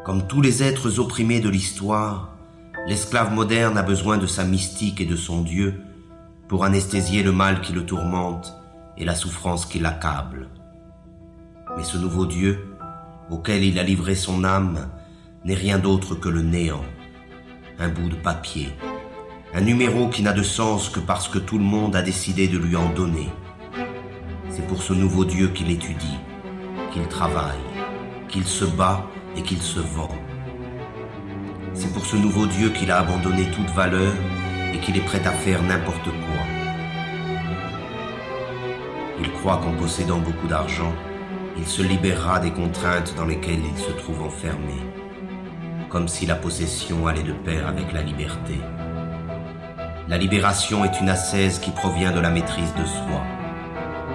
Comme tous les êtres opprimés de l'histoire, l'esclave moderne a besoin de sa mystique et de son Dieu pour anesthésier le mal qui le tourmente et la souffrance qui l'accable. Mais ce nouveau Dieu, auquel il a livré son âme, n'est rien d'autre que le néant, un bout de papier, un numéro qui n'a de sens que parce que tout le monde a décidé de lui en donner. C'est pour ce nouveau Dieu qu'il étudie, qu'il travaille, qu'il se bat et qu'il se vend. C'est pour ce nouveau Dieu qu'il a abandonné toute valeur et qu'il est prêt à faire n'importe quoi. Il croit qu'en possédant beaucoup d'argent, il se libérera des contraintes dans lesquelles il se trouve enfermé, comme si la possession allait de pair avec la liberté. La libération est une ascèse qui provient de la maîtrise de soi.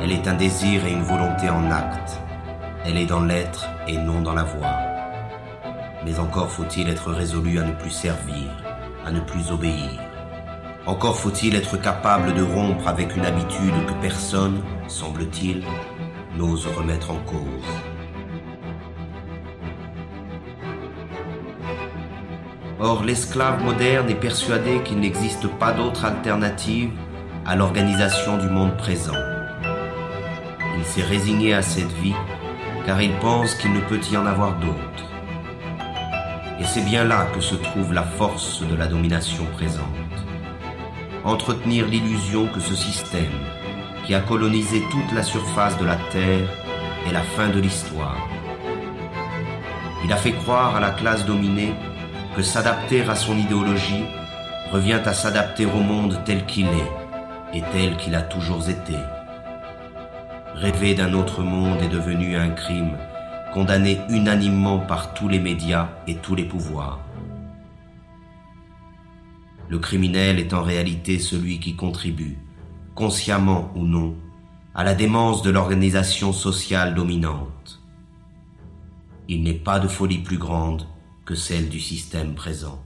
Elle est un désir et une volonté en acte. Elle est dans l'être et non dans l'avoir. Mais encore faut-il être résolu à ne plus servir, à ne plus obéir. Encore faut-il être capable de rompre avec une habitude que personne, semble-t-il, n'ose remettre en cause. Or, l'esclave moderne est persuadé qu'il n'existe pas d'autre alternative à l'organisation du monde présent. Il s'est résigné à cette vie car il pense qu'il ne peut y en avoir d'autre. Et c'est bien là que se trouve la force de la domination présente. Entretenir l'illusion que ce système, qui a colonisé toute la surface de la Terre, est la fin de l'histoire. Il a fait croire à la classe dominée que s'adapter à son idéologie revient à s'adapter au monde tel qu'il est et tel qu'il a toujours été. Rêver d'un autre monde est devenu un crime, condamné unanimement par tous les médias et tous les pouvoirs. Le criminel est en réalité celui qui contribue, consciemment ou non, à la démence de l'organisation sociale dominante. Il n'est pas de folie plus grande que celle du système présent.